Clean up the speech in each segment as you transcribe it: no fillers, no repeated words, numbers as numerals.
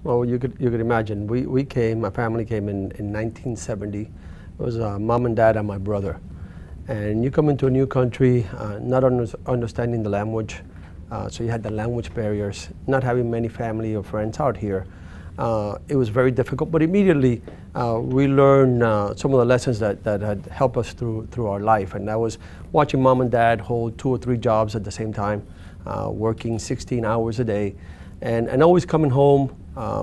Well, you could imagine. My family came in 1970. It was mom and dad and my brother. And you come into a new country, not understanding the language, so you had the language barriers, not having many family or friends out here. It was very difficult, but immediately we learned some of the lessons that had helped us through our life, and that was watching mom and dad hold 2 or 3 jobs at the same time, working 16 hours a day, and always coming home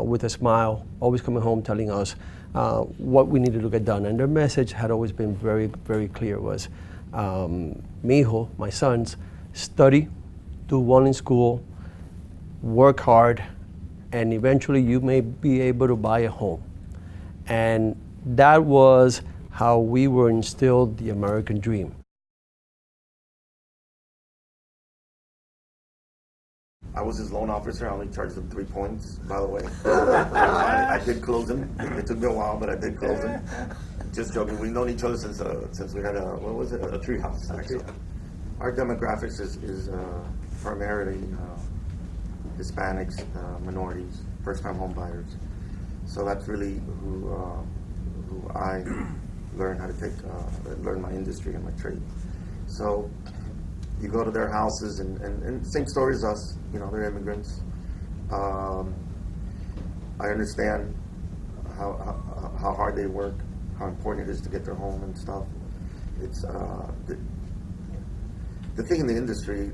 with a smile, always coming home telling us what we needed to get done. And their message had always been very, very clear, was, mi hijo, my sons, study, do well in school, work hard, and eventually you may be able to buy a home. And that was how we were instilled the American dream. I was his loan officer. I only charged him 3 points, by the way. I did close him. It took me a while, but I did close him. Just joking. We've known each other since we had a tree house, actually. Our demographics is primarily Hispanics, minorities, first-time home buyers. So that's really who I learned how to learn my industry and my trade. So you go to their houses, and same story as us. You know, they're immigrants. I understand how hard they work, how important it is to get their home and stuff. It's the thing in the industry.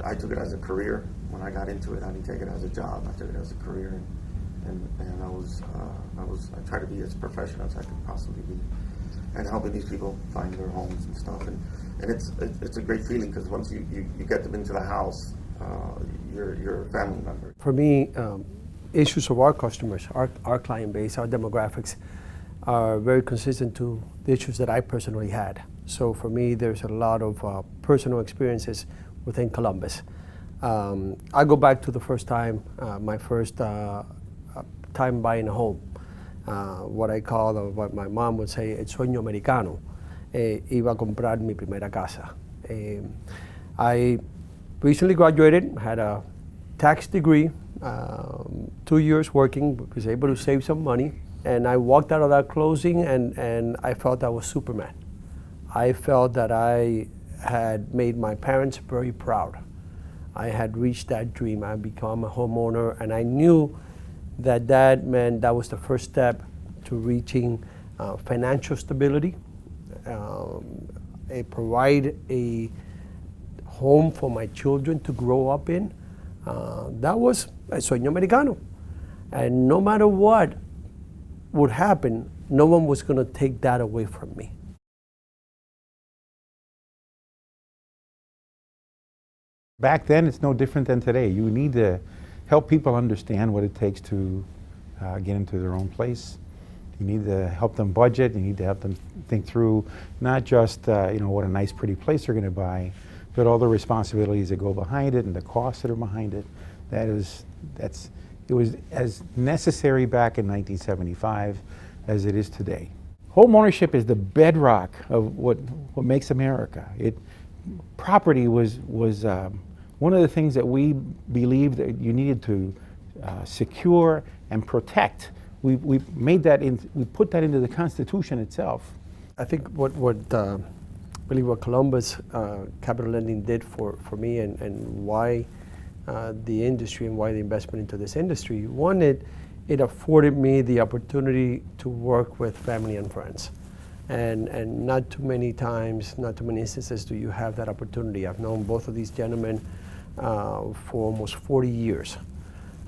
I took it as a career. When I got into it, I didn't take it as a job. I took it as a career, and I tried to be as professional as I could possibly be, and helping these people find their homes and stuff. And it's a great feeling, because once you get them into the house, you're a family member. For me, issues of our customers, our client base, our demographics are very consistent to the issues that I personally had. So for me, there's a lot of personal experiences within Columbus. I go back to the first time, my first time buying a home. What I call, or what my mom would say, el sueño americano. Iba a comprar mi primera casa. I recently graduated, had a tax degree, 2 years working, was able to save some money, and I walked out of that closing, and I felt I was Superman. I felt that I had made my parents very proud. I had reached that dream. I had become a homeowner, and I knew that meant that was the first step to reaching financial stability, provide a home for my children to grow up in. That was el sueño americano. And no matter what would happen, no one was going to take that away from me. Back then, it's no different than today. You need to help people understand what it takes to get into their own place. You need to help them budget. You need to help them think through not just what a nice, pretty place they're going to buy, but all the responsibilities that go behind it and the costs that are behind it. It was as necessary back in 1975 as it is today. Home ownership is the bedrock of what makes America. Property was one of the things that we believed that you needed to secure and protect. We put that into the Constitution itself. I think what Columbus Capital Lending did for me, and why the industry and why the investment into this industry, one, it afforded me the opportunity to work with family and friends. And not too many times, not too many instances do you have that opportunity. I've known both of these gentlemen for almost 40 years.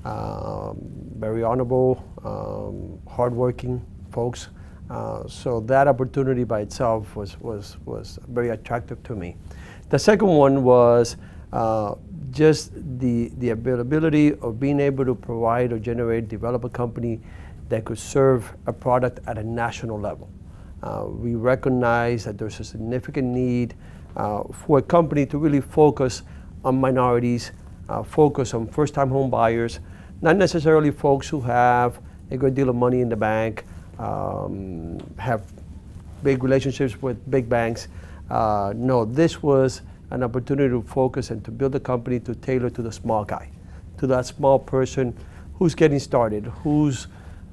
Very honorable, hardworking folks. So that opportunity by itself was very attractive to me. The second one was just the availability of being able to provide or develop a company that could serve a product at a national level. We recognize that there's a significant need for a company to really focus on minorities, focus on first-time home buyers, not necessarily folks who have a good deal of money in the bank, have big relationships with big banks. No, this was an opportunity to focus and to build a company to tailor to the small guy, to that small person who's getting started, who's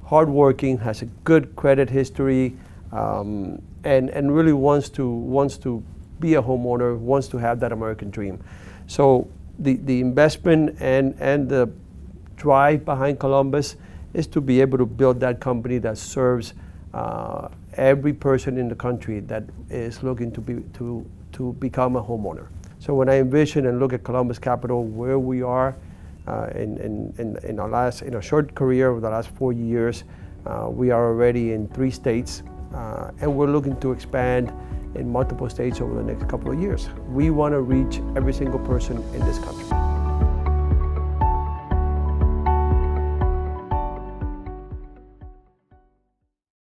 hardworking, has a good credit history, and really wants to be a homeowner, wants to have that American dream. So the investment and the drive behind Columbus is to be able to build that company that serves every person in the country that is looking to become a homeowner. So when I envision and look at Columbus Capital, where we are in our short career over the last 4 years, we are already in 3 states, and we're looking to expand in multiple states over the next couple of years. We want to reach every single person in this country.